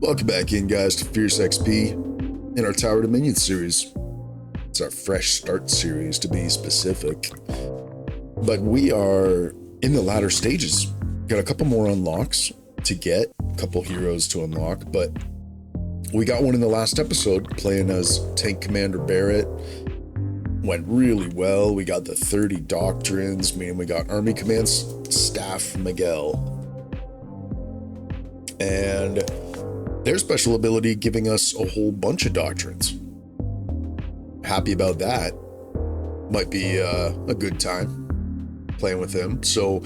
Welcome back in, guys, to Fierce XP in our Tower Dominion series. It's our fresh start series, to be specific. But we are in the latter stages. Got a couple more unlocks to get, a couple heroes to unlock, but we got one in the last episode, playing as Tank Commander Barrett. Went really well. We got the 30 doctrines, meaning we got Army Command Staff Miguel. And their special ability giving us a whole bunch of doctrines. Happy about that. Might be a good time playing with him. So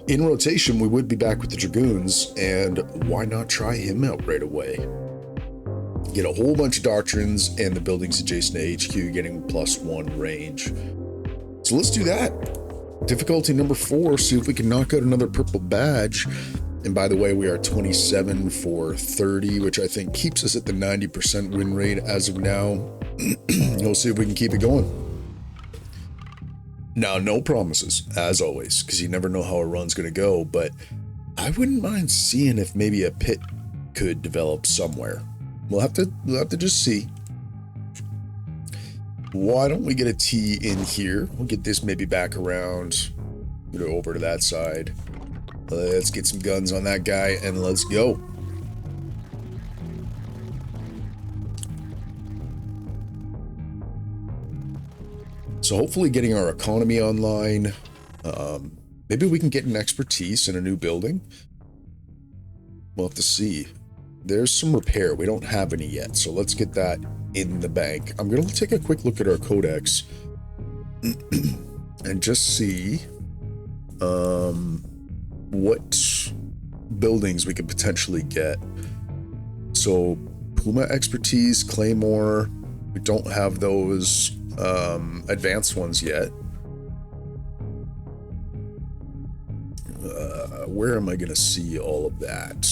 in rotation, we would be back with the Dragoons, and why not try him out right away? Get a whole bunch of doctrines and the buildings adjacent to HQ getting +1 range. So let's do that. Difficulty number 4, see if we can knock out another purple badge. And by the way, we are 27 for 30, which I think keeps us at the 90% win rate as of now. We'll see if we can keep it going. Now, no promises, as always, because you never know how a run's going to go, but I wouldn't mind seeing if maybe a pit could develop somewhere. We'll have to just see. Why don't we get a T in here? We'll get this maybe back around, over to that side. Let's get some guns on that guy and let's go. So hopefully getting our economy online. Maybe we can get an expertise in a new building. We'll have to see. There's some repair. We don't have any yet, so let's get that in the bank. I'm going to take a quick look at our codex and just see what buildings we could potentially get. So Puma expertise, Claymore, we don't have those advanced ones yet. Where am I going to see all of that?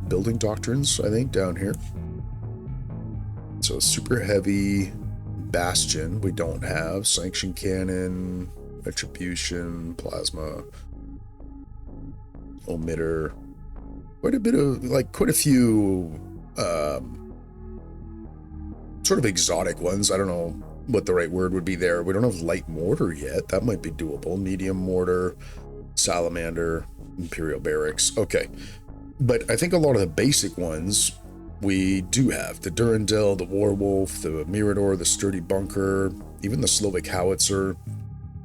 Building doctrines, I think, down here. So super heavy bastion we don't have. Sanction cannon, retribution, plasma, omitter. Quite a few sort of exotic ones. I don't know what the right word would be there. We don't have light mortar yet. That might be doable. Medium mortar, salamander, imperial barracks. Okay. But I think a lot of the basic ones we do have. The Durandal, the Warwolf, the Mirador, the Sturdy Bunker, even the Slovak Howitzer.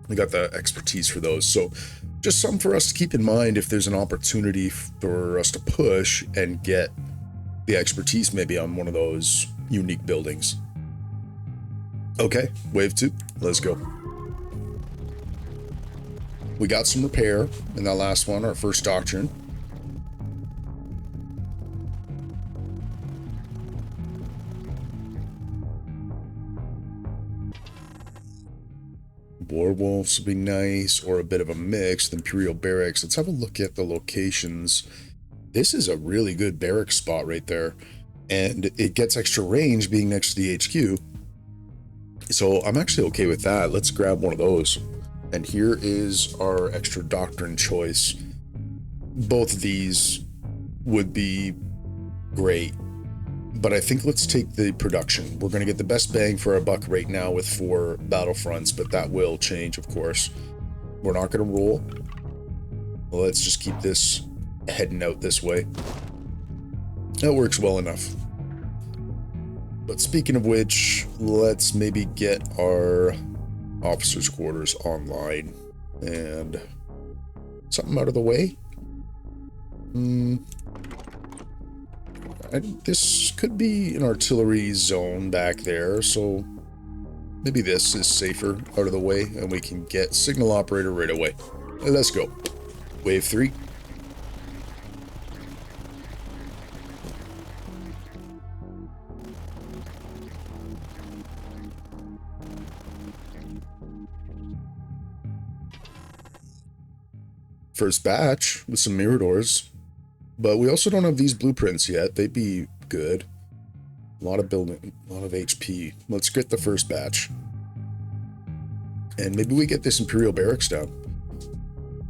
We got the expertise for those. So just something for us to keep in mind if there's an opportunity for us to push and get the expertise maybe on one of those unique buildings. Okay, wave 2, let's go. We got some repair in that last one, our first doctrine. Warwolves would be nice, or a bit of a mix. The Imperial Barracks. Let's have a look at the locations. This is a really good barrack spot right there, and it gets extra range being next to the HQ. So I'm actually okay with that. Let's grab one of those. And here is our extra doctrine choice. Both of these would be great, but I think let's take the production. We're going to get the best bang for our buck right now with 4 battlefronts, but that will change, of course. We're not going to roll. Let's just keep this heading out this way. That works well enough. But speaking of which, let's maybe get our officers' quarters online and something out of the way. This could be an artillery zone back there, so maybe this is safer out of the way and we can get signal operator right away. Let's go. Wave 3. First batch with some Miradors, but we also don't have these blueprints yet. They'd be good. A lot of building, a lot of HP. Let's get the first batch. And maybe we get this Imperial Barracks down.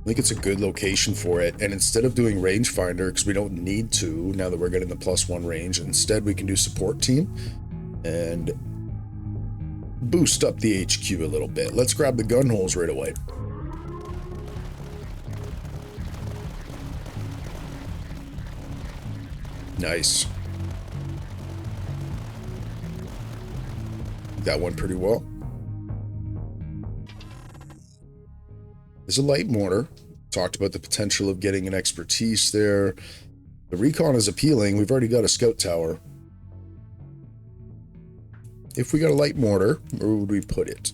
think it's a good location for it. And instead of doing rangefinder, because we don't need to now that we're getting the +1 range, instead we can do support team and boost up the HQ a little bit. Let's grab the gun holes right away. Nice. That went pretty well. There's a light mortar. Talked about the potential of getting an expertise there. The recon is appealing. We've already got a scout tower. If we got a light mortar, where would we put it?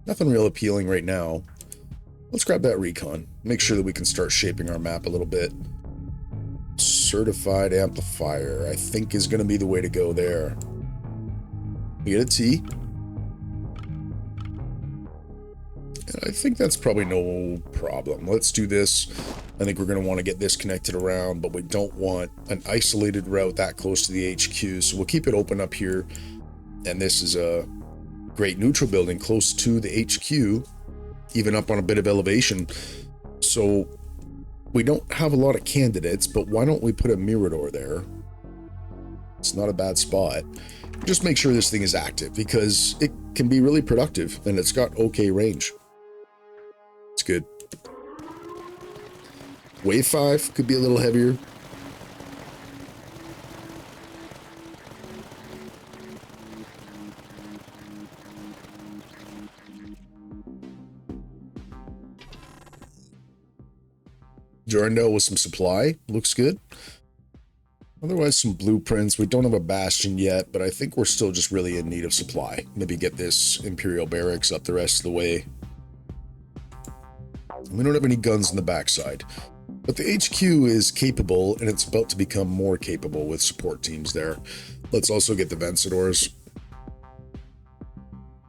Nothing real appealing right now. Let's grab that recon. Make sure that we can start shaping our map a little bit. Certified amplifier, I think, is going to be the way to go there. We get a T. And I think that's probably no problem. Let's do this. I think we're going to want to get this connected around, but we don't want an isolated route that close to the HQ, so we'll keep it open up here. And this is a great neutral building close to the HQ, even up on a bit of elevation. So we don't have a lot of candidates, but why don't we put a Mirador there? It's not a bad spot. Just make sure this thing is active, because it can be really productive, and it's got okay range. It's good. Wave 5 could be a little heavier. Durandal with some supply. Looks good. Otherwise, some blueprints. We don't have a bastion yet, but I think we're still just really in need of supply. Maybe get this Imperial Barracks up the rest of the way. We don't have any guns in the backside. But the HQ is capable, and it's about to become more capable with support teams there. Let's also get the Vencedors.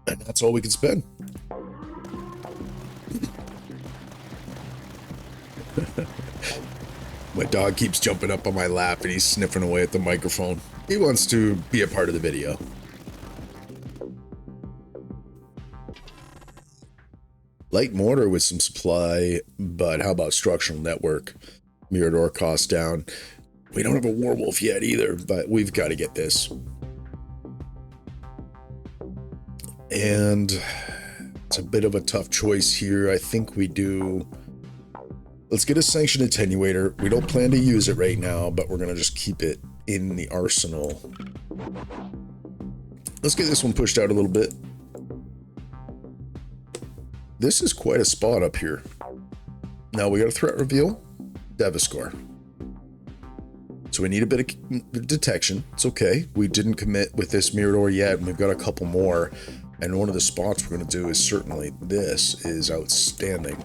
And that's all we can spend. My dog keeps jumping up on my lap and he's sniffing away at the microphone. He wants to be a part of the video. Light mortar with some supply, but how about structural network? Mirador cost down. We don't have a Warwolf yet either, but we've got to get this. And it's a bit of a tough choice here. I think we do... Let's get a sanctioned attenuator. We don't plan to use it right now, but we're going to just keep it in the arsenal. Let's get this one pushed out a little bit. This is quite a spot up here. Now we got a threat reveal. Devaskor. So we need a bit of detection. It's okay. We didn't commit with this Mirador yet, and we've got a couple more. And one of the spots we're going to do is certainly this is outstanding.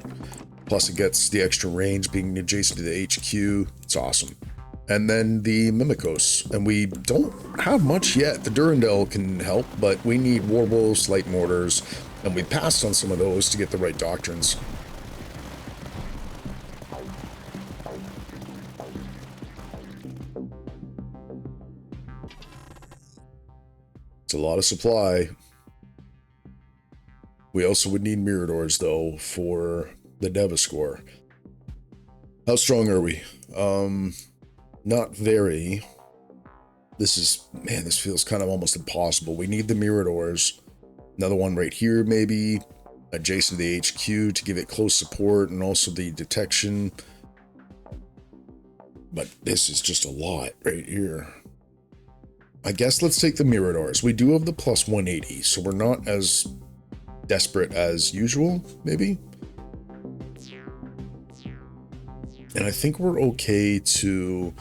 Plus it gets the extra range being adjacent to the HQ. It's awesome. And then the Mimikos. And we don't have much yet. The Durandal can help, but we need Warwolves, light mortars, and we passed on some of those to get the right doctrines. It's a lot of supply. We also would need Miradors, though, for the Devaskor. How strong are we? Not very. This is, man, this feels kind of almost impossible. We need the Miradors. Another one right here, maybe, adjacent to the HQ to give it close support and also the detection. But this is just a lot right here. I guess let's take the Miradors. We do have the plus 180, so we're not as desperate as usual, maybe. And I think we're okay to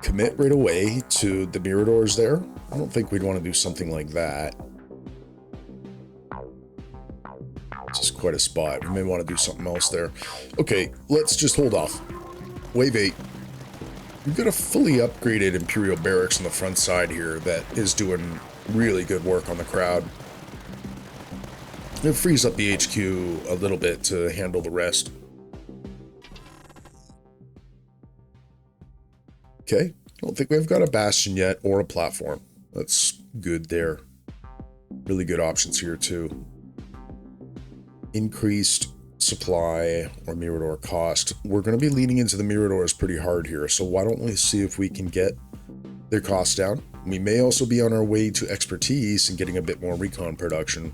commit right away to the Miradors there. I don't think we'd want to do something like that. This is quite a spot. We may want to do something else there. Okay, let's just hold off. Wave 8. We've got a fully upgraded Imperial Barracks on the front side here that is doing really good work on the crowd. It frees up the HQ a little bit to handle the rest. Okay, I don't think we've got a bastion yet or a platform. That's good there. Really good options here too. Increased supply or Mirador cost, we're going to be leaning into the Miradors pretty hard here. So why don't we see if we can get their costs down? We may also be on our way to expertise and getting a bit more recon production.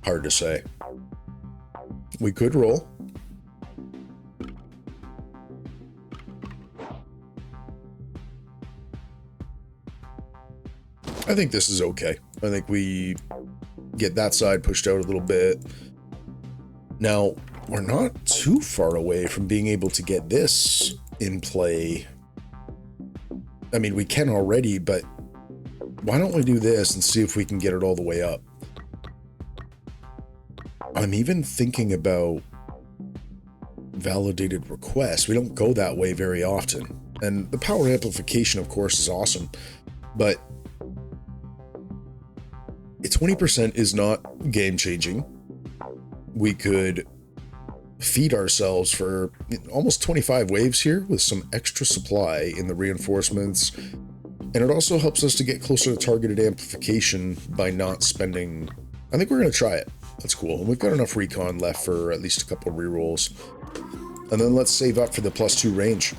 Hard to say. We could roll. I think this is okay. I think we get that side pushed out a little bit. Now, we're not too far away from being able to get this in play. I mean, we can already, but why don't we do this and see if we can get it all the way up? I'm even thinking about validated requests. We don't go that way very often. And the power amplification, of course, is awesome, but 20% is not game-changing. We could feed ourselves for almost 25 waves here with some extra supply in the reinforcements. And it also helps us to get closer to targeted amplification by not spending... I think we're going to try it. That's cool. And we've got enough recon left for at least a couple of rerolls. And then let's save up for the +2 range.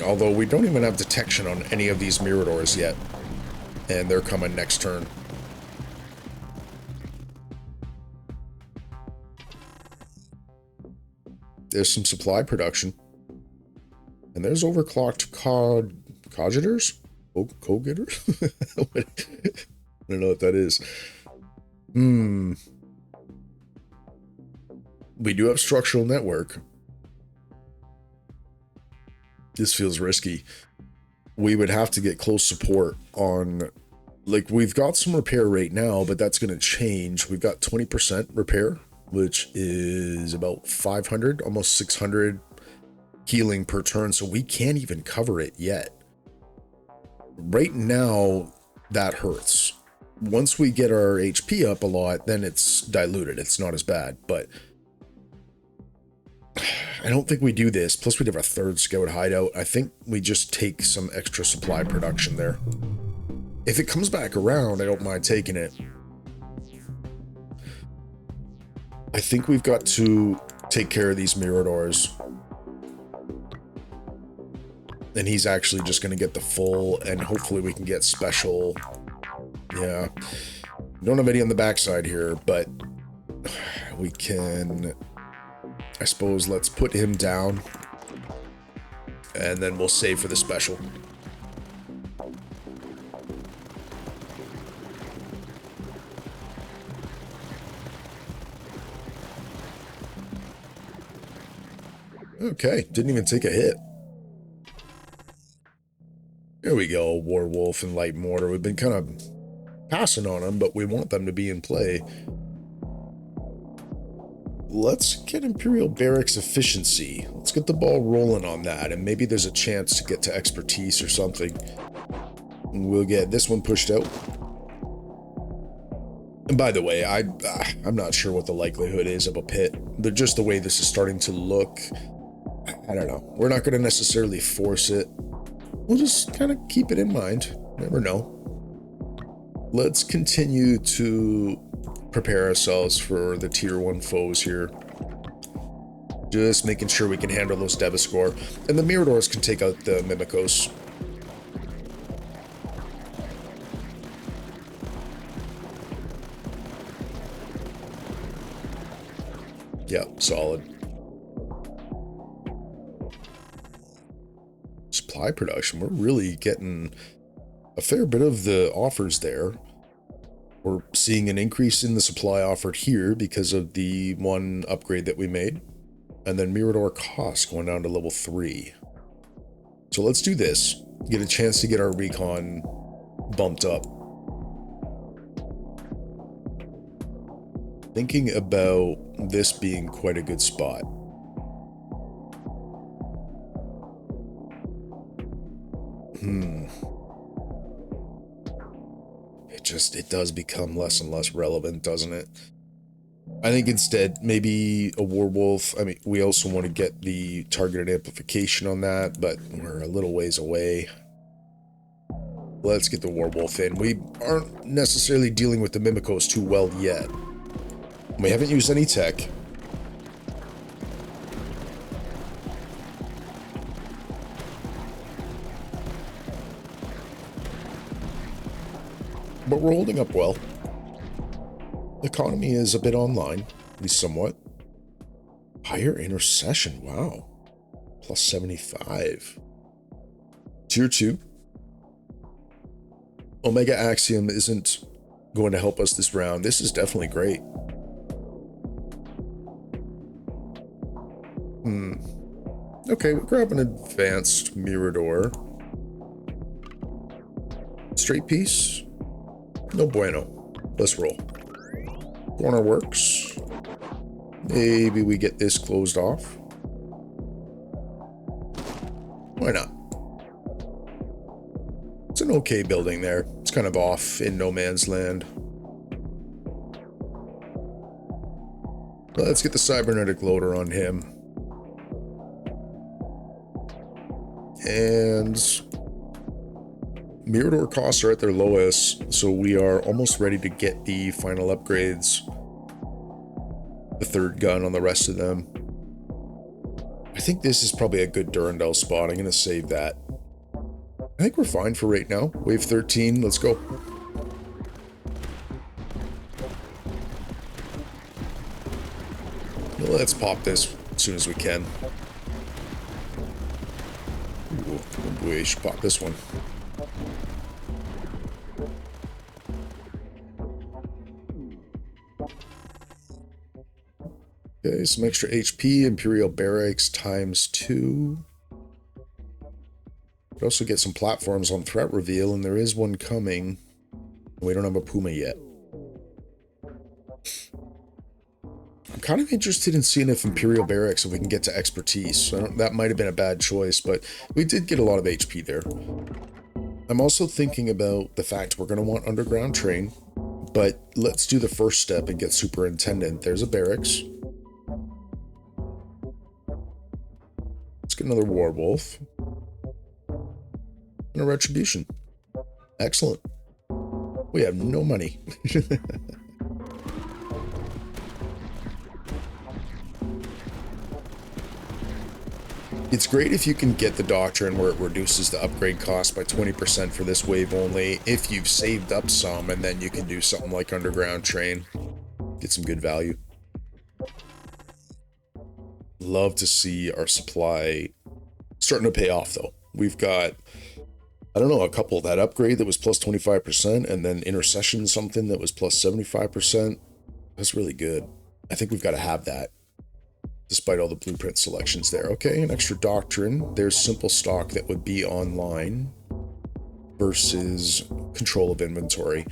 Although we don't even have detection on any of these Miradors yet. And they're coming next turn. There's some supply production. And there's overclocked cogeters? Co-getters? I don't know what that is. We do have structural network. This feels risky. We would have to get close support on... Like, we've got some repair right now, but that's going to change. We've got 20% repair, which is about 500, almost 600 healing per turn, so we can't even cover it yet. Right now, that hurts. Once we get our HP up a lot, then it's diluted. It's not as bad, but... I don't think we do this. Plus, we'd have a third scout hideout. I think we just take some extra supply production there. If it comes back around, I don't mind taking it. I think we've got to take care of these Miradors. And he's actually just going to get the full, and hopefully we can get special. Yeah. Don't have any on the backside here, but we can... I suppose let's put him down, and then we'll save for the special. Okay, didn't even take a hit. There we go, Warwolf and Light Mortar. We've been kind of passing on them, but we want them to be in play. Let's get Imperial Barracks efficiency. Let's get the ball rolling on that, and maybe there's a chance to get to expertise or something. We'll get this one pushed out. And by the way, I'm not sure what the likelihood is of a pit. But just the way this is starting to look, I don't know. We're not going to necessarily force it. We'll just kind of keep it in mind. Never know. Let's continue to prepare ourselves for the tier 1 foes here. Just making sure we can handle those Devaskor. And the Miradors can take out the Mimikos. Yeah, solid. Supply production. We're really getting a fair bit of the offers there. We're seeing an increase in the supply offered here because of the one upgrade that we made. And then Mirador cost going down to level 3. So let's do this. Get a chance to get our recon bumped up. Thinking about this being quite a good spot. It does become less and less relevant, doesn't it? I think instead, maybe a Warwolf. I mean, we also want to get the targeted amplification on that, but we're a little ways away. Let's get the Warwolf in. We aren't necessarily dealing with the Mimikos too well yet. We haven't used any tech. But we're holding up well. The economy is a bit online, at least somewhat. Higher intercession, wow. Plus 75. Tier 2. Omega Axiom isn't going to help us this round. This is definitely great. Okay, we'll grab an advanced Mirador. Straight piece? No bueno. Let's roll. Corner works. Maybe we get this closed off. Why not? It's an okay building there. It's kind of off in no man's land. Let's get the cybernetic loader on him. And Mirador costs are at their lowest, so we are almost ready to get the final upgrades. The third gun on the rest of them. I think this is probably a good Durandal spot. I'm going to save that. I think we're fine for right now. Wave 13, let's go. Let's pop this as soon as we can. Ooh, we should pop this one. Okay, some extra HP, Imperial Barracks ×2. We also get some platforms on threat reveal, and there is one coming. We don't have a Puma yet. I'm kind of interested in seeing if Imperial Barracks, if we can get to expertise. That might have been a bad choice, but we did get a lot of HP there. I'm also thinking about the fact we're going to want underground train, but let's do the first step and get Superintendent. There's a barracks. Let's get another Warwolf. And a Retribution. Excellent. We have no money. It's great if you can get the Doctrine where it reduces the upgrade cost by 20% for this wave only, if you've saved up some, and then you can do something like Underground Train. Get some good value. Love to see our supply starting to pay off, though. We've got, I don't know, a couple that upgrade that was plus 25%, and then Intercession something that was plus 75%. That's really good. I think we've got to have that, despite all the blueprint selections there. Okay, an extra Doctrine. There's simple stock that would be online versus control of inventory.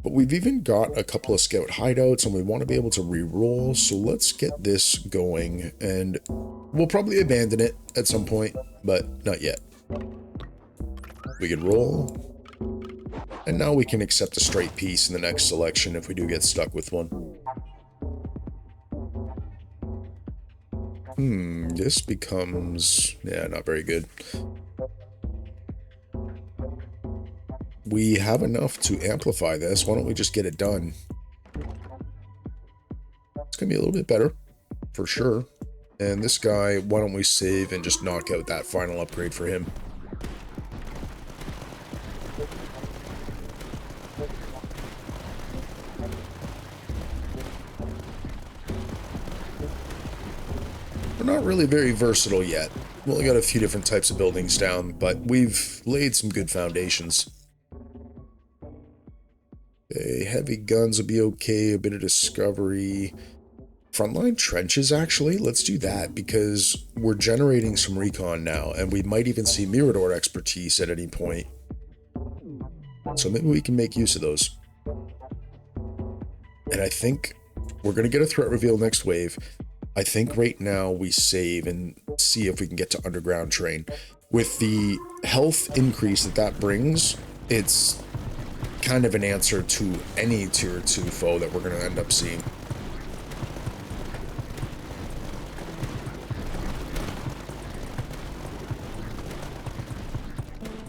But we've even got a couple of scout hideouts, and we want to be able to re-roll, so let's get this going, and we'll probably abandon it at some point, but not yet. We can roll, and now we can accept a straight piece in the next selection if we do get stuck with one. This becomes, yeah, not very good. We have enough to amplify this. Why don't we just get it done? It's going to be a little bit better, for sure. And this guy, why don't we save and just knock out that final upgrade for him? We're not really very versatile yet. We've only got a few different types of buildings down, but we've laid some good foundations. Okay, heavy guns would be okay, a bit of discovery. Frontline trenches, actually, let's do that, because we're generating some recon now, and we might even see Mirador expertise at any point. So maybe we can make use of those. And I think we're going to get a threat reveal next wave. I think right now we save and see if we can get to Underground Train. With the health increase that brings, it's kind of an answer to any tier 2 foe that we're going to end up seeing.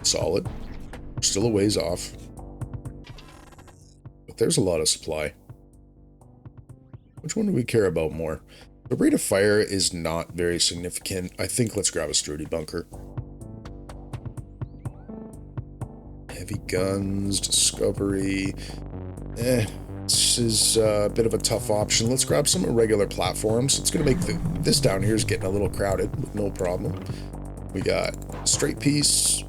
Solid. Still a ways off. But there's a lot of supply. Which one do we care about more? The rate of fire is not very significant. I think let's grab a sturdy bunker. Heavy guns, discovery. This is a bit of a tough option. Let's grab some irregular platforms. It's going to make this down here is getting a little crowded, but no problem. We got straight piece.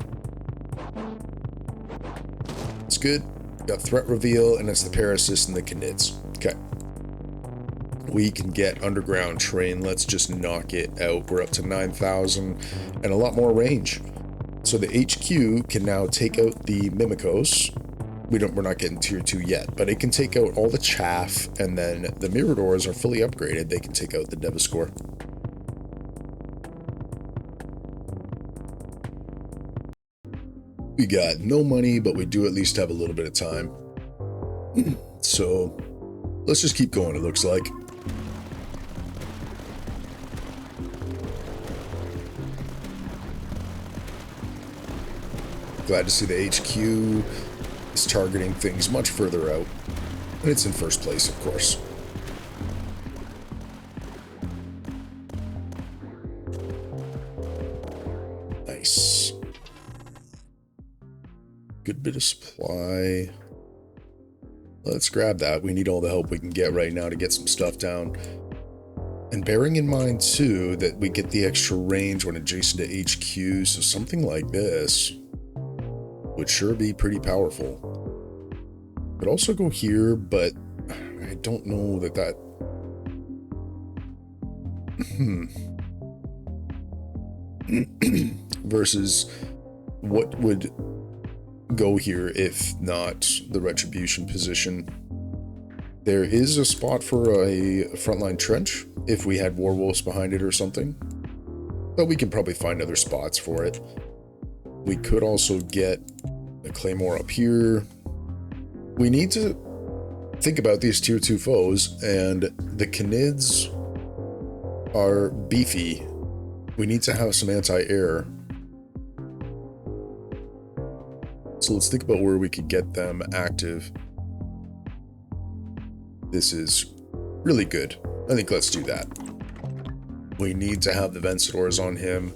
It's good. We got threat reveal, and it's the Parasus and the Canids. Okay. We can get underground train. Let's just knock it out. We're up to 9,000 and a lot more range. So the HQ can now take out the Mimikos. We're not getting tier 2 yet, but it can take out all the chaff, and then the Miradors are fully upgraded. They can take out the Devastator. We got no money, but we do at least have a little bit of time. So let's just keep going, it looks like. Glad to see the HQ is targeting things much further out. And it's in first place, of course. Nice. Good bit of supply. Let's grab that. We need all the help we can get right now to get some stuff down. And bearing in mind, too, that we get the extra range when adjacent to HQ, so something like this would sure be pretty powerful. Could also go here, but I don't know that versus what would go here if not the retribution position. There is a spot for a frontline trench if we had Warwolves behind it or something, but we can probably find other spots for it. We could also get a Claymore up here. We need to think about these tier 2 foes, and the Canids are beefy. We need to have some anti-air. So let's think about where we could get them active. This is really good. I think let's do that. We need to have the Vencedors on him,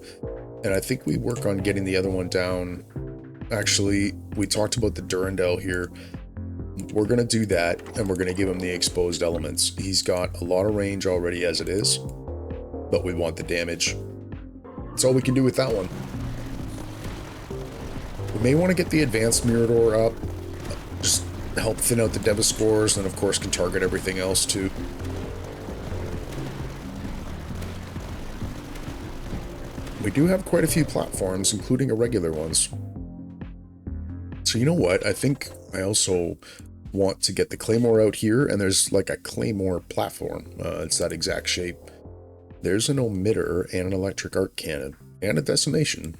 and I think we work on getting the other one down. Actually, we talked about the Durandal here. We're going to do that, and we're going to give him the exposed elements. He's got a lot of range already as it is, but we want the damage. That's all we can do with that one. We may want to get the advanced Mirador up, just help thin out the Devastators, and then of course can target everything else too. We do have quite a few platforms, including irregular ones. So you know what? I think I also want to get the Claymore out here, and there's like a Claymore platform. It's that exact shape. There's an Emitter and an Electric Arc Cannon, and a Decimation.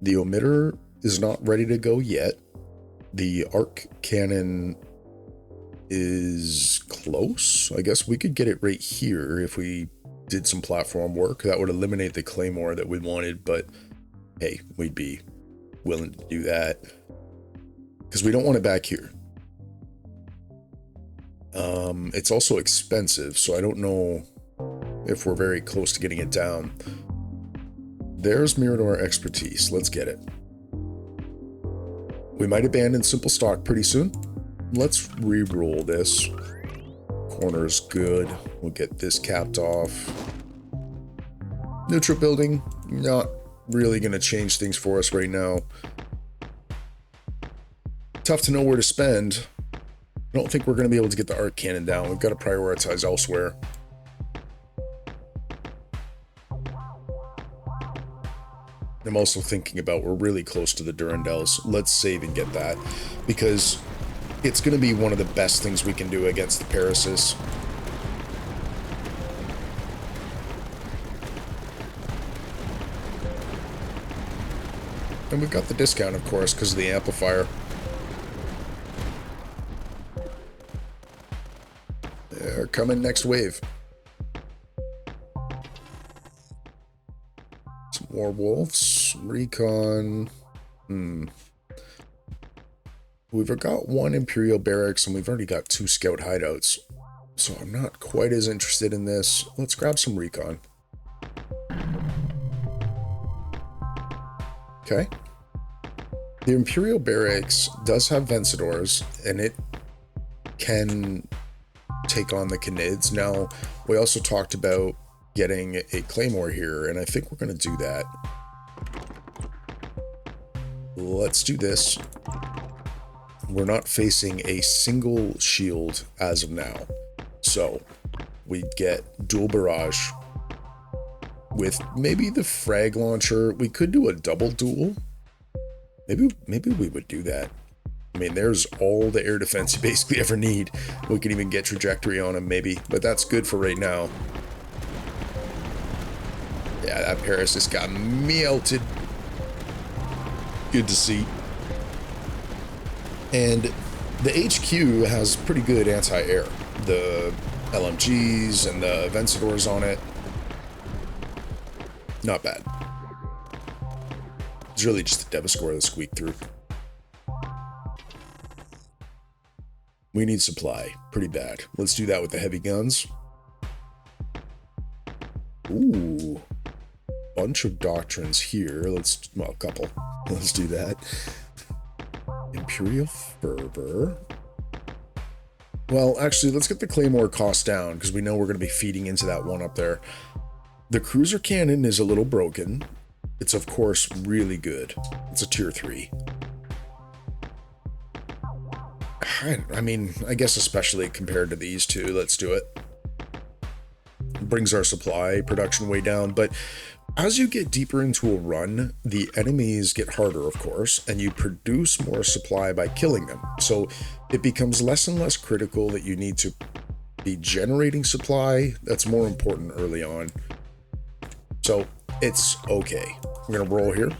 The Emitter is not ready to go yet. The Arc Cannon is close. I guess we could get it right here if we did some platform work. That would eliminate the Claymore that we wanted, but hey, we'd be willing to do that because we don't want it back here. It's also expensive, so I don't know if we're very close to getting it down. There's Mirador expertise. Let's get it. We might abandon simple stock pretty soon. Let's re-roll this. Corner's good. We'll get this capped off. Neutral building, not really going to change things for us right now. Tough to know where to spend. I don't think we're going to be able to get the Arc Cannon down. We've got to prioritize elsewhere. I'm also thinking about we're really close to the Durandals. Let's save and get that, because it's going to be one of the best things we can do against the Parasus. And we've got the discount, of course, because of the amplifier. They're coming next wave. Some more wolves. Some recon. We've got one Imperial barracks and we've already got 2 scout hideouts. So I'm not quite as interested in this. Let's grab some recon. Okay. The Imperial barracks does have Vencedors, and it can take on the Canids. Now, we also talked about getting a Claymore here, and I think we're going to do that. Let's do this. We're not facing a single shield as of now. So, we get dual barrage with maybe the frag launcher. We could do a double duel. Maybe we would do that. I mean, there's all the air defense you basically ever need. We can even get trajectory on him, maybe. But that's good for right now. Yeah, that Paris just got melted. Good to see. And the HQ has pretty good anti-air. The LMGs and the Vencedors on it. Not bad. It's really just the Devastator that squeaked through. We need supply. Pretty bad. Let's do that with the heavy guns. Ooh. Bunch of doctrines here. Well, a couple. Let's do that. Imperial Fervor. Well, actually, let's get the Claymore cost down, because we know we're going to be feeding into that one up there. The cruiser cannon is a little broken. It's, of course, really good. It's a tier 3. I mean, I guess especially compared to these two, let's do it. Brings our supply production way down, but as you get deeper into a run, the enemies get harder, of course, and you produce more supply by killing them. So it becomes less and less critical that you need to be generating supply. That's more important early on. So it's okay. We're gonna roll here.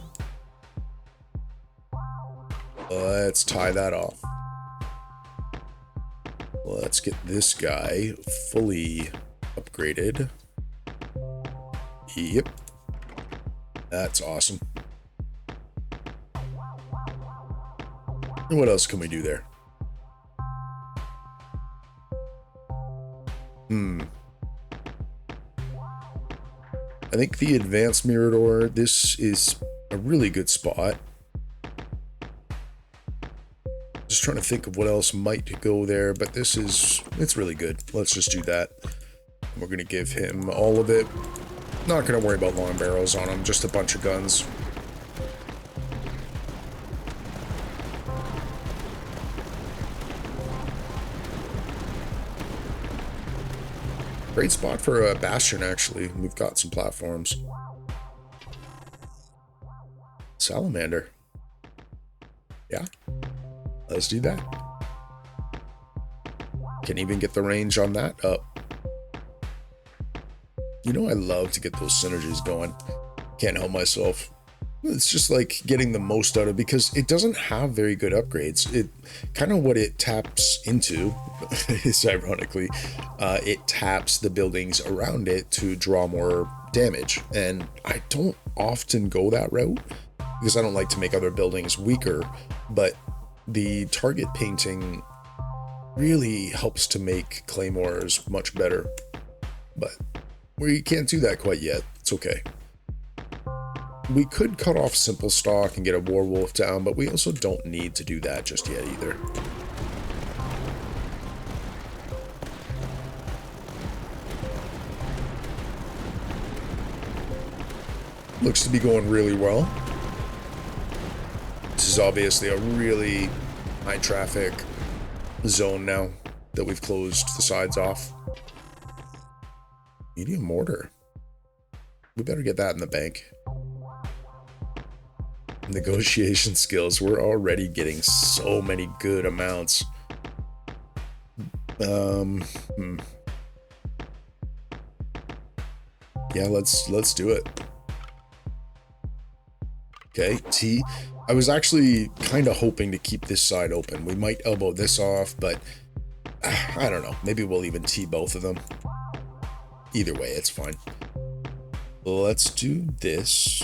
Let's tie that off. Let's get this guy fully upgraded. Yep. That's awesome. And what else can we do there? I think the advanced Mirador, this is a really good spot. Just trying to think of what else might go there, but it's really good. Let's just do that. We're going to give him all of it. Not going to worry about long barrels on him, just a bunch of guns. Great spot for a Bastion, actually. We've got some platforms. Salamander. Yeah. Let's do that. Can even get the range on that up. You know, I love to get those synergies going. Can't help myself. It's just like getting the most out of it, because it doesn't have very good upgrades. It kind of what it taps into is, ironically, it taps the buildings around it to draw more damage. And I don't often go that route because I don't like to make other buildings weaker, but the target painting really helps to make claymores much better. But we can't do that quite yet. It's okay. We could cut off simple stock and get a Warwolf down, but we also don't need to do that just yet either. Looks to be going really well. This is obviously a really high traffic zone now that we've closed the sides off. Medium mortar. We better get that in the bank. Negotiation skills. We're already getting so many good amounts. Yeah, let's do it. Okay, T. I was actually kind of hoping to keep this side open. We might elbow this off, but I don't know. Maybe we'll even T both of them. Either way, it's fine. Let's do this.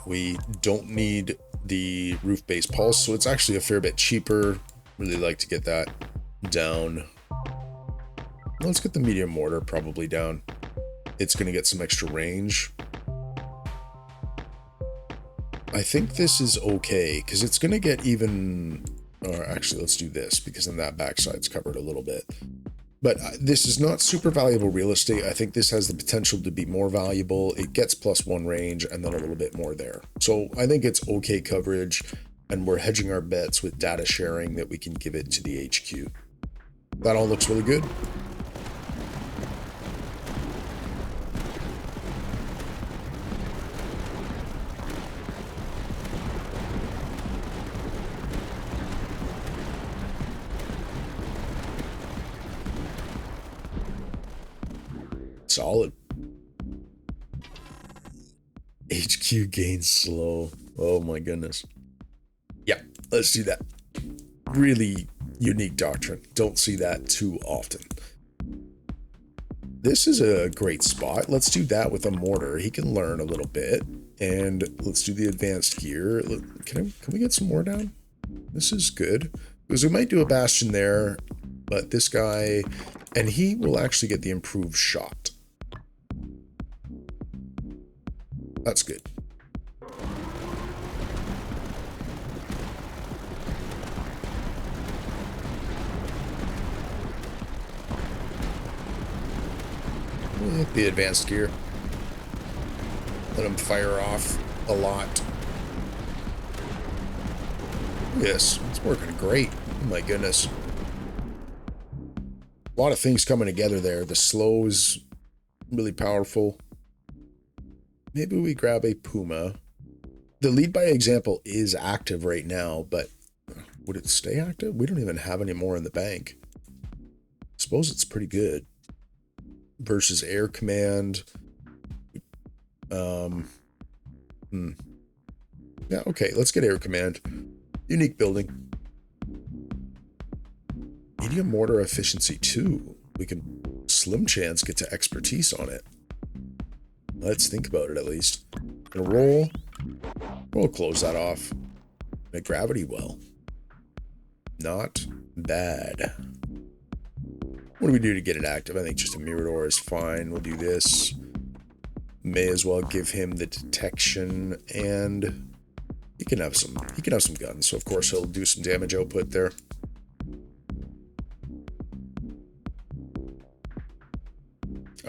We don't need the roof-based pulse, so it's actually a fair bit cheaper. Really like to get that down. Let's get the medium mortar probably down. It's going to get some extra range. I think this is okay, because it's going to get even... Or actually, let's do this, because then that backside's covered a little bit. But this is not super valuable real estate. I think this has the potential to be more valuable. It gets +1 range and then a little bit more there. So I think it's okay coverage, and we're hedging our bets with data sharing that we can give it to the HQ. That all looks really good. Solid. HQ gains slow. Oh my goodness. Yeah, let's do that. Really unique doctrine. Don't see that too often. This is a great spot. Let's do that with a mortar. He can learn a little bit. And let's do the advanced gear. Can we get some more down? This is good. Because we might do a bastion there, but this guy... And he will actually get the improved shot. That's good. We'll hit the advanced gear. Let him fire off a lot. Yes, it's working great. Oh my goodness. A lot of things coming together there. The slow is really powerful. Maybe we grab a Puma. The lead by example is active right now, but would it stay active? We don't even have any more in the bank. Suppose it's pretty good. Versus air command. Yeah, okay, let's get air command. Unique building. Medium mortar efficiency 2. We can slim chance get to expertise on it. Let's think about it at least. Gonna roll. We'll close that off. A gravity well. Not bad. What do we do to get it active? I think just a Mirador is fine. We'll do this. May as well give him the detection, and he can have some guns. So of course he'll do some damage output there.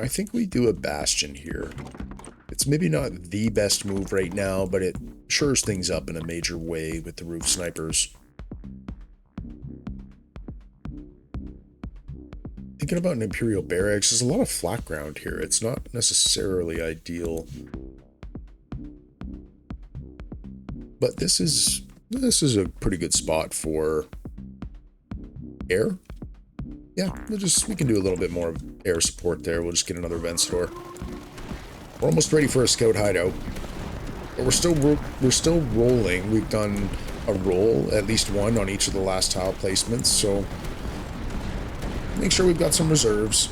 I think we do a bastion here. It's maybe not the best move right now, but it shores things up in a major way with the roof snipers. Thinking about an Imperial Barracks, there's a lot of flat ground here. It's not necessarily ideal. But this is a pretty good spot for air. Yeah, we can do a little bit more air support there. We'll just get another vent store. We're almost ready for a scout hideout. But we're still rolling. We've done a roll, at least one on each of the last tile placements, so make sure we've got some reserves.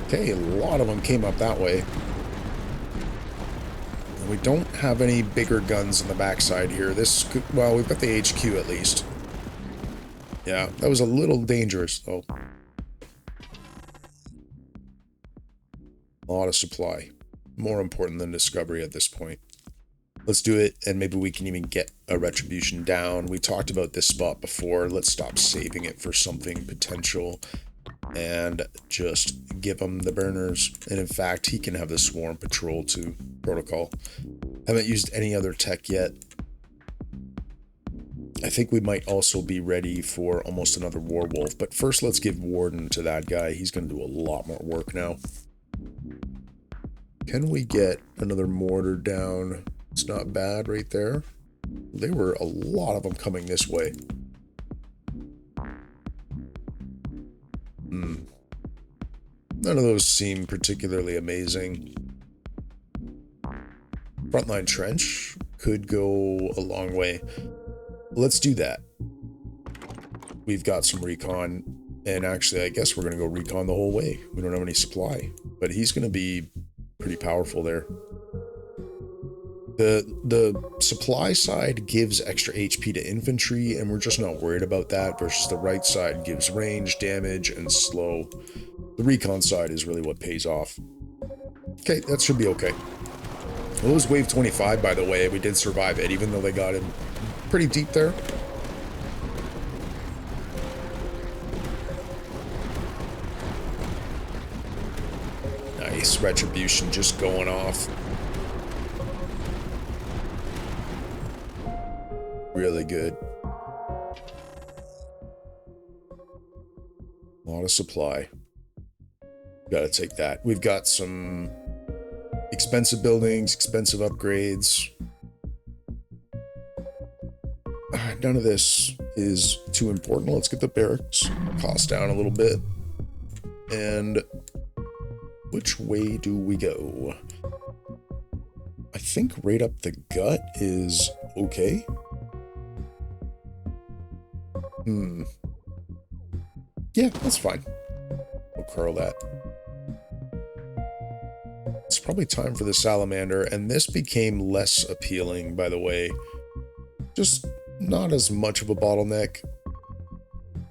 Okay, a lot of them came up that way. And we don't have any bigger guns in the backside here. Well, we've got the HQ at least. Yeah, that was a little dangerous, though. A lot of supply. More important than discovery at this point. Let's do it, and maybe we can even get a retribution down. We talked about this spot before. Let's stop saving it for something potential and just give him the burners. And in fact, he can have the swarm patrol too. Protocol. Haven't used any other tech yet. I think we might also be ready for almost another Warwolf, but first let's give Warden to that guy. He's going to do a lot more work now. Can we get another mortar down? It's not bad right there. There were a lot of them coming this way. None of those seem particularly amazing. Frontline trench could go a long way. Let's do that. We've got some recon, and actually I guess we're going to go recon the whole way. We don't have any supply, but he's going to be pretty powerful there. The supply side gives extra HP to infantry, and we're just not worried about that, versus the right side gives range, damage, and slow. The recon side is really what pays off. Okay, that should be okay. Well, it was wave 25, by the way. We did survive it, even though they got in pretty deep there. Nice. Retribution just going off. Really good. A lot of supply. Gotta take that. We've got some expensive buildings, expensive upgrades. None of this is too important. Let's get the barracks cost down a little bit. And which way do we go? I think right up the gut is okay. Yeah, that's fine. We'll curl that. It's probably time for the salamander, and this became less appealing, by the way. Just not as much of a bottleneck.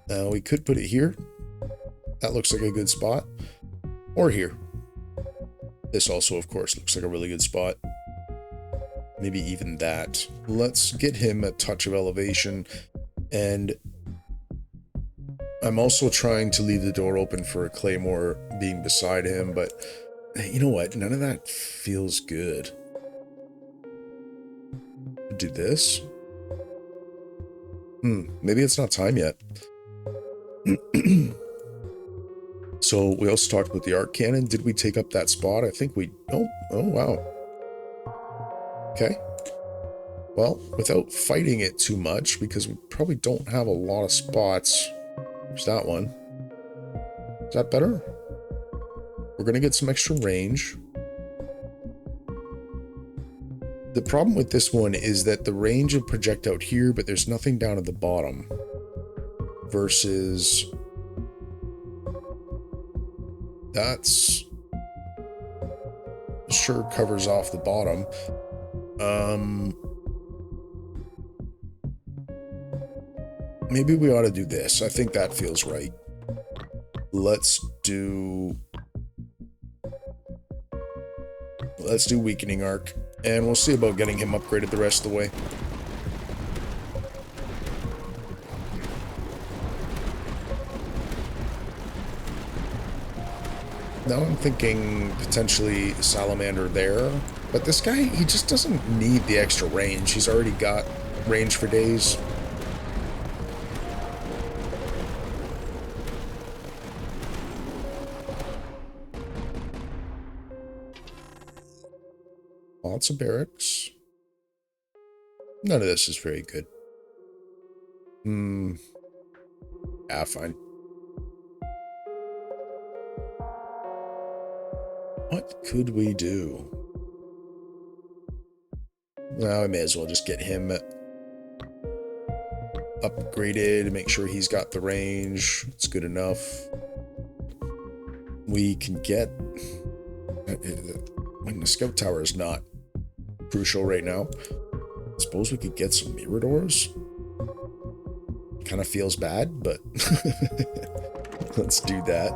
We could put it here. That looks like a good spot. Or here. This also, of course, looks like a really good spot. Maybe even that. Let's get him a touch of elevation, and I'm also trying to leave the door open for a claymore being beside him, but you know what? None of that feels good. Do this? Maybe it's not time yet. So we also talked about the arc cannon. Did we take up that spot? I think we... Oh, wow. Okay. Well, without fighting it too much, because we probably don't have a lot of spots... There's that one. Is that better? We're going to get some extra range. The problem with this one is that the range will project out here, but there's nothing down at the bottom. Versus... That's... Sure covers off the bottom. Maybe we ought to do this. I think that feels right. Let's do weakening arc, and we'll see about getting him upgraded the rest of the way. Now I'm thinking potentially salamander there, but this guy, he just doesn't need the extra range. He's already got range for days. Lots of barracks. None of this is very good. Yeah, fine. What could we do? Well, I may as well just get him upgraded, make sure he's got the range. It's good enough. We can get... When the scout tower is not crucial right now, I suppose we could get some miradors. Kind of feels bad, but let's do that.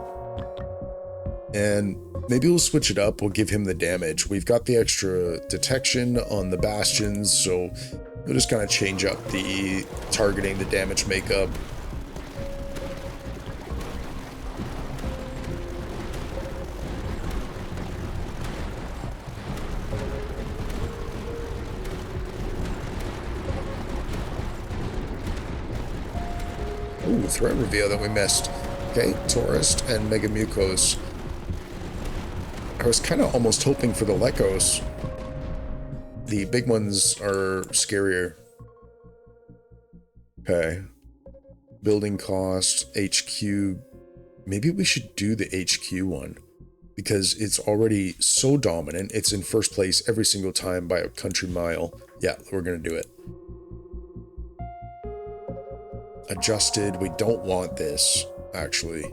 And maybe we'll switch it up. We'll give him the damage. We've got the extra detection on the bastions, so we'll just kind of change up the targeting, the damage makeup. Ooh, threat reveal that we missed. Okay, Tourist and Mega Mucos. I was kind of almost hoping for the Lekos. The big ones are scarier. Okay. Building cost, HQ. Maybe we should do the HQ one, because it's already so dominant. It's in first place every single time by a country mile. Yeah, we're going to do it. Adjusted. We don't want this, actually.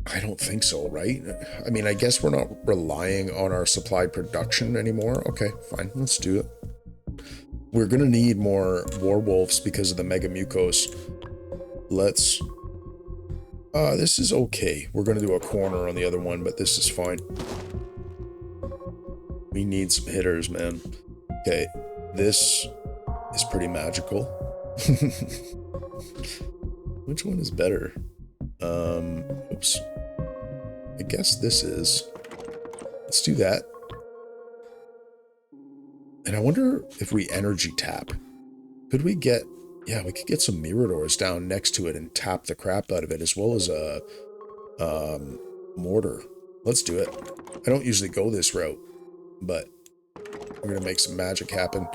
I don't think so, right? I mean, I guess we're not relying on our supply production anymore. Okay, fine, let's do it. We're gonna need more werewolves because of the Mega Mucos. Let's... this is okay. We're gonna do a corner on the other one, but this is fine. We need some hitters, man. Okay, this is pretty magical. Which one is better? Oops. I guess this is. Let's do that. And I wonder if we energy tap. Could we get... Yeah, we could get some Miradors down next to it and tap the crap out of it, as well as a mortar. Let's do it. I don't usually go this route, but we're going to make some magic happen.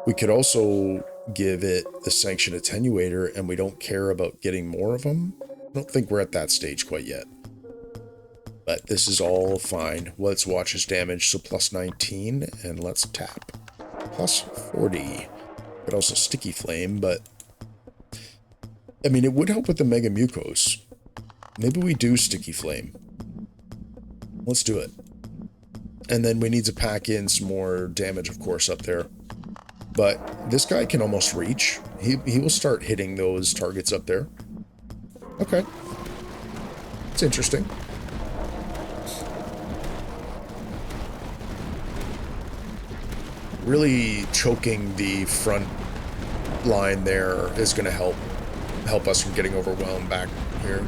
We could also give it the Sanction Attenuator, and we don't care about getting more of them. I don't think we're at that stage quite yet. But this is all fine. Let's watch his damage. So plus 19, and let's tap. Plus 40. But also Sticky Flame, but... I mean, it would help with the Mega Mucos. Maybe we do Sticky Flame. Let's do it. And then we need to pack in some more damage, of course, up there. But this guy can almost reach. He will start hitting those targets up there. Okay. It's interesting. Really choking the front line there is going to help us from getting overwhelmed back here.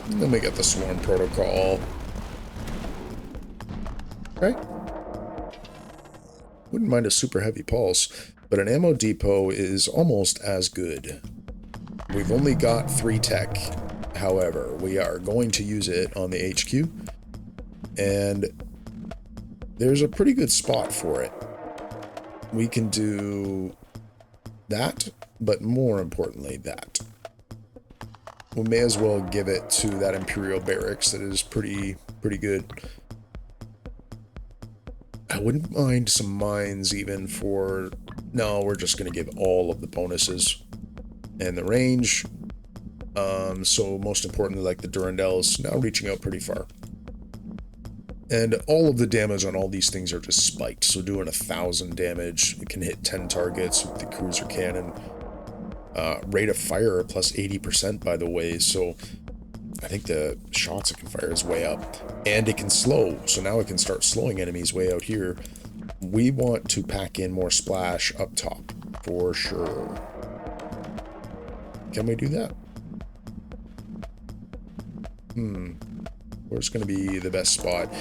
Then we get the Swarm Protocol. Okay. Wouldn't mind a super heavy pulse, but an ammo depot is almost as good. We've only got 3 tech. However, we are going to use it on the HQ, and there's a pretty good spot for it. We can do that, but more importantly, that. We may as well give it to that Imperial Barracks that is pretty good. I wouldn't mind some mines even for... No, we're just going to give all of the bonuses. And the range... so most importantly, like the Durandals, now reaching out pretty far. And all of the damage on all these things are just spiked. So doing 1,000 damage, it can hit 10 targets with the cruiser cannon. Rate of fire plus 80%, by the way. So I think the shots it can fire is way up. And it can slow. So now it can start slowing enemies way out here. We want to pack in more splash up top for sure. Can we do that? Where's going to be the best spot?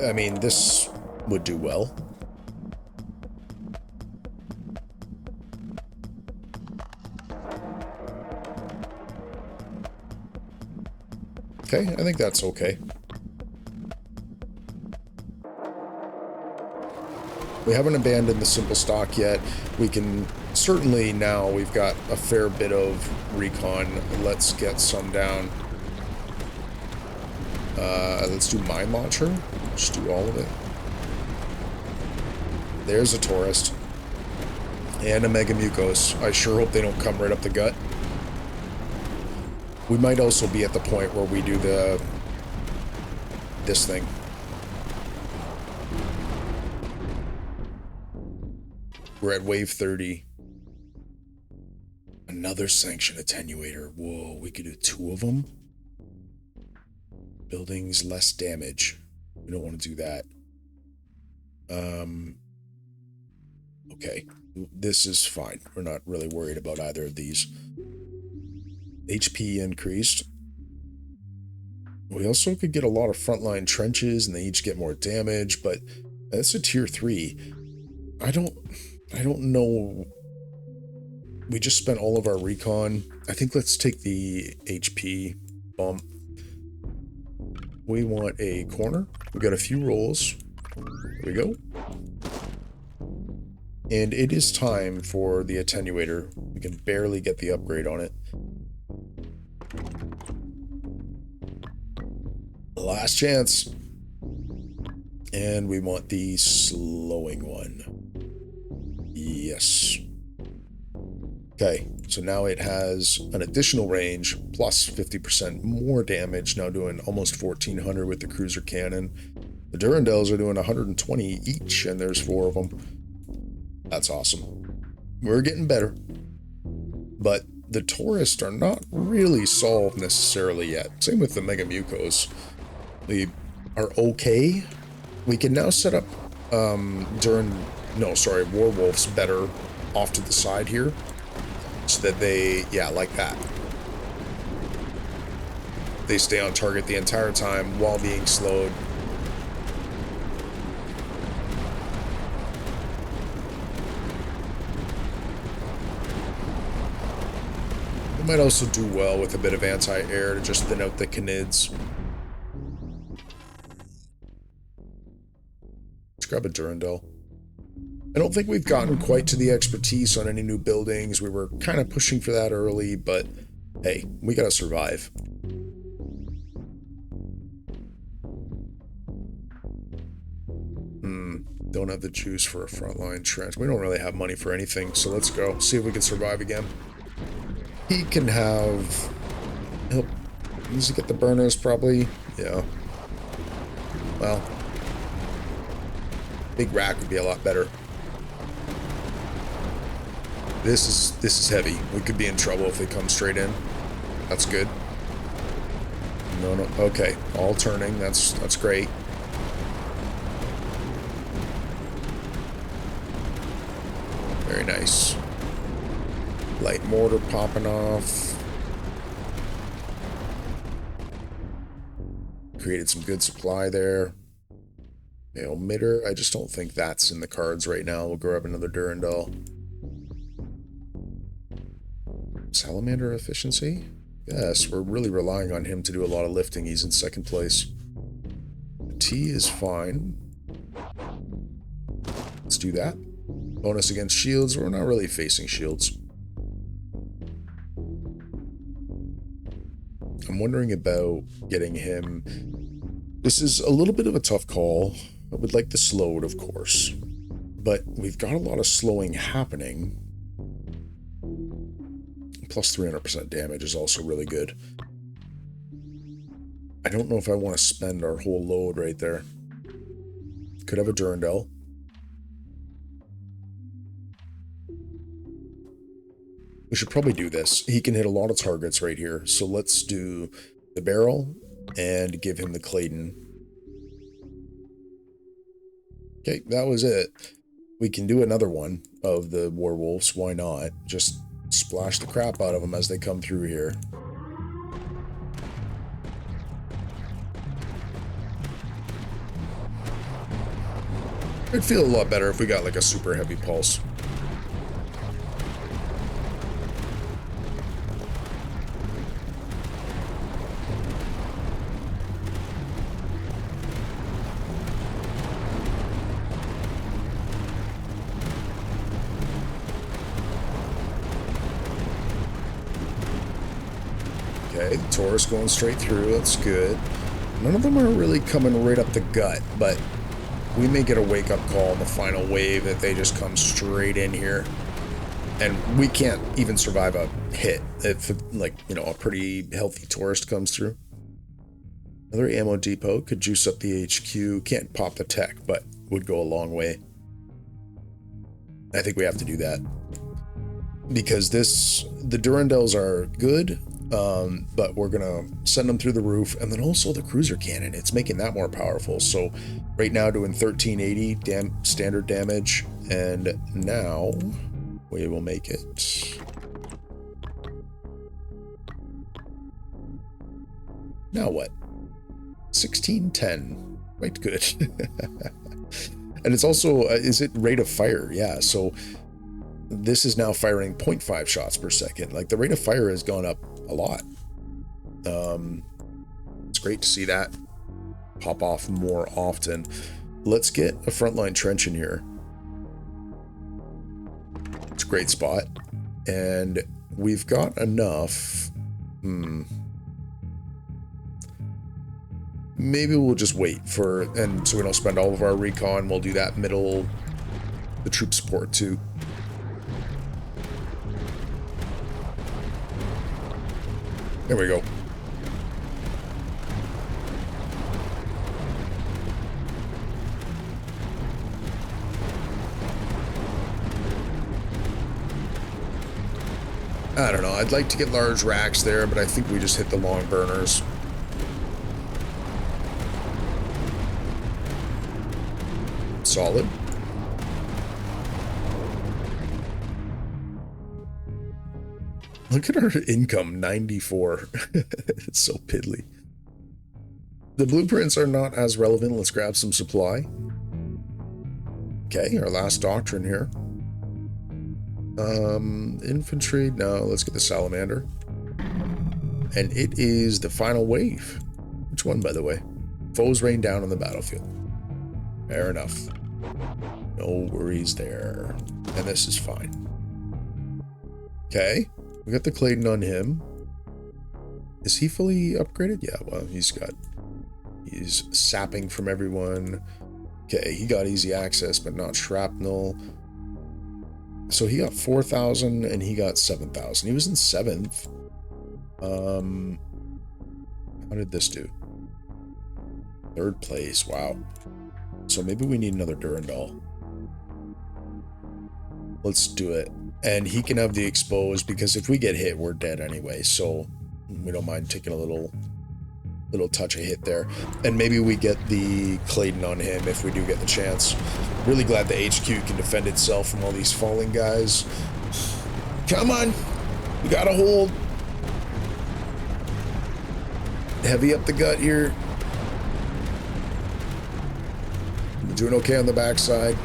I mean, this would do well. Okay, I think that's okay. We haven't abandoned the simple stock yet. We can certainly now, we've got a fair bit of recon. Let's get some down. Let's do Mine Launcher. Just do all of it. There's a tourist. And a Mega Mucos. I sure hope they don't come right up the gut. We might also be at the point where we do this thing. We're at wave 30. Another Sanction Attenuator. Whoa, we could do 2 of them? Buildings, less damage. We don't want to do that. Okay. This is fine. We're not really worried about either of these. HP increased. We also could get a lot of frontline trenches and they each get more damage, but that's a tier 3. I don't know. We just spent all of our recon. I think let's take the HP bump. We want a corner. We got a few rolls. There we go. And it is time for the attenuator. We can barely get the upgrade on it. Last chance. And we want the slowing one. Yes. Okay, so now it has an additional range plus 50% more damage, now doing almost 1400 with the cruiser cannon. The Durandals are doing 120 each, and there's 4 of them. That's awesome. We're getting better. But the Taurists are not really solved necessarily yet. Same with the Mega Mucos. They are okay. We can now set up Warwolves better off to the side here. So that they, yeah, like that. They stay on target the entire time while being slowed. It might also do well with a bit of anti-air to just thin out the Canids. Let's grab a Durandal. I don't think we've gotten quite to the expertise on any new buildings. We were kind of pushing for that early, but hey, we gotta survive. Don't have the juice for a frontline trench. We don't really have money for anything, so let's go. See if we can survive again. He can have... He'll needs to get the burners, probably. Yeah. Well, big rack would be a lot better. This is heavy. We could be in trouble if they come straight in. That's good. No. Okay, all turning. That's great. Very nice. Light mortar popping off. Created some good supply there. Emitter. I just don't think that's in the cards right now. We'll grab another Durandal. Salamander efficiency? Yes, we're really relying on him to do a lot of lifting. He's in second place. T is fine. Let's do that. Bonus against shields. We're not really facing shields. I'm wondering about getting him. This is a little bit of a tough call. I would like the slowed, of course. But we've got a lot of slowing happening. Plus 300% damage is also really good. I don't know if I want to spend our whole load right there. Could have a Durandal. We should probably do this. He can hit a lot of targets right here. So let's do the barrel and give him the Clayton. Okay, that was it. We can do another one of the Warwolves. Why not? Just splash the crap out of them as they come through here. It'd feel a lot better if we got like a super heavy pulse. Okay, Taurus going straight through, that's good. None of them are really coming right up the gut, but we may get a wake-up call in the final wave that they just come straight in here. And we can't even survive a hit if, like, you know, a pretty healthy tourist comes through. Another ammo depot could juice up the HQ. Can't pop the tech, but would go a long way. I think we have to do that. Because the Durandals are good, but we're gonna send them through the roof, and then also the cruiser cannon. It's making that more powerful. So right now doing 1380 standard damage, and now we will make it. Now what? 1610. Quite good. And it's also, is it rate of fire? Yeah, so this is now firing 0.5 shots per second. Like, the rate of fire has gone up a lot. It's great to see that pop off more often. Let's get a frontline trench in here. It's a great spot. And we've got enough. Maybe we'll just wait for, and so we don't spend all of our recon. We'll do that middle, the troop support too. There we go. I don't know. I'd like to get large racks there, but I think we just hit the long burners. Solid. Look at our income, 94. It's so piddly. The blueprints are not as relevant. Let's grab some supply. Okay, our last doctrine here. Infantry, no, let's get the salamander. And it is the final wave. Which one, by the way? Foes rain down on the battlefield. Fair enough. No worries there. And this is fine. Okay, we got the Clayton on him. Is he fully upgraded? Yeah, well, he's sapping from everyone. Okay, he got easy access, but not shrapnel. So he got 4,000 and he got 7,000. He was in 7th. How did this do? 3rd place. Wow. So maybe we need another Durandal. Let's do it. And he can have the exposed because if we get hit, we're dead anyway. So we don't mind taking a little touch of hit there. And maybe we get the Clayton on him if we do get the chance. Really glad the HQ can defend itself from all these falling guys. Come on. We got a hold. Heavy up the gut here. We're doing okay on the backside.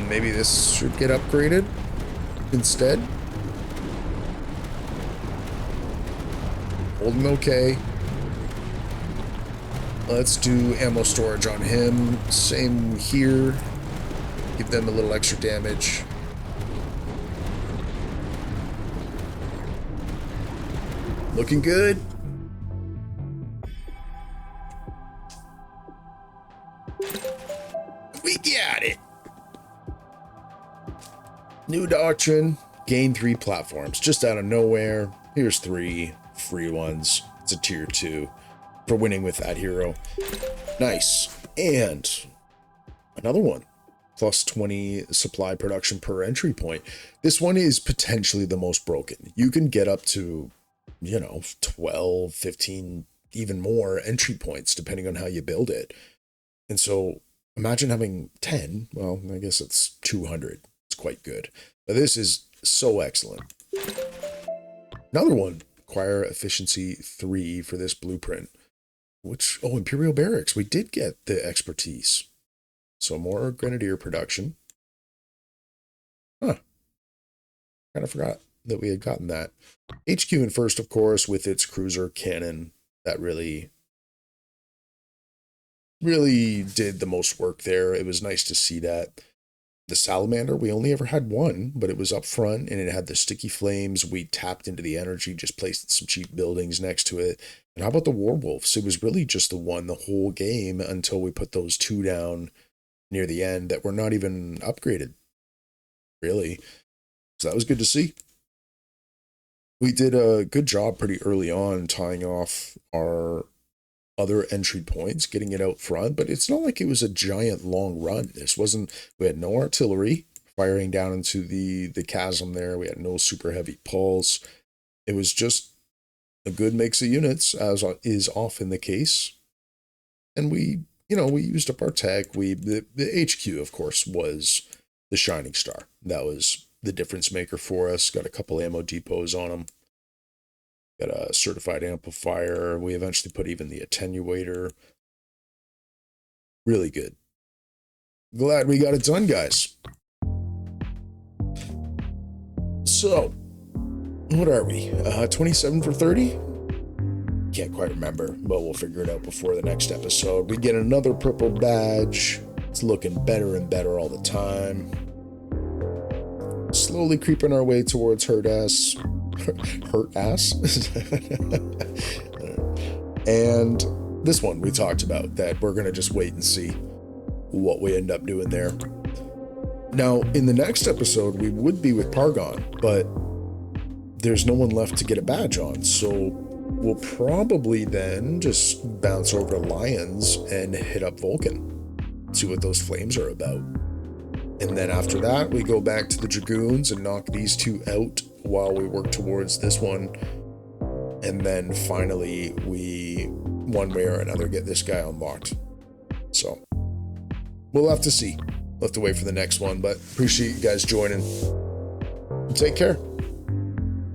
Maybe this should get upgraded instead. Holding okay. Let's do ammo storage on him. Same here. Give them a little extra damage. Looking good. We got it. New doctrine. Gain 3 platforms. Just out of nowhere. Here's 3 free ones. It's a tier 2 for winning with that hero. Nice. And another one. Plus 20 supply production per entry point. This one is potentially the most broken. You can get up to, 12, 15, even more entry points depending on how you build it. And so imagine having 10. Well, I guess it's 200. It's quite good. But this is so excellent. Another one. Acquire efficiency 3 for this blueprint. Which, Imperial Barracks. We did get the expertise. So more Grenadier production. Huh. Kind of forgot that we had gotten that. HQ in first, of course, with its cruiser cannon. That really did the most work there. It was nice to see that. The Salamander, we only ever had one, but it was up front and it had the sticky flames. We tapped into the energy, just placed some cheap buildings next to it. And how about the Warwolves? It was really just the one the whole game until we put those 2 down near the end that were not even upgraded, really. So that was good to see. We did a good job pretty early on tying off our other entry points, getting it out front, but it's not like it was a giant long run. We had no artillery firing down into the chasm there. We had no super heavy pulse. It was just a good mix of units, as is often the case. And we used up our tech. The HQ, of course, was the shining star. That was the difference maker for us. Got a couple ammo depots on them. Got a certified amplifier. We eventually put even the attenuator. Really good. Glad we got it done, guys. So, what are we? 27 for 30? Can't quite remember, but we'll figure it out before the next episode. We get another purple badge. It's looking better and better all the time. Slowly creeping our way towards Hurt Ass. And this one we talked about, that we're going to just wait and see what we end up doing there. Now, in the next episode, we would be with Pargon, but there's no one left to get a badge on, so we'll probably then just bounce over to Lions and hit up Vulcan, see what those flames are about. And then after that, we go back to the Dragoons and knock these two out while we work towards this one. And then finally, we, one way or another, get this guy unlocked. So, we'll have to see. We'll have to wait for the next one, but appreciate you guys joining. Take care.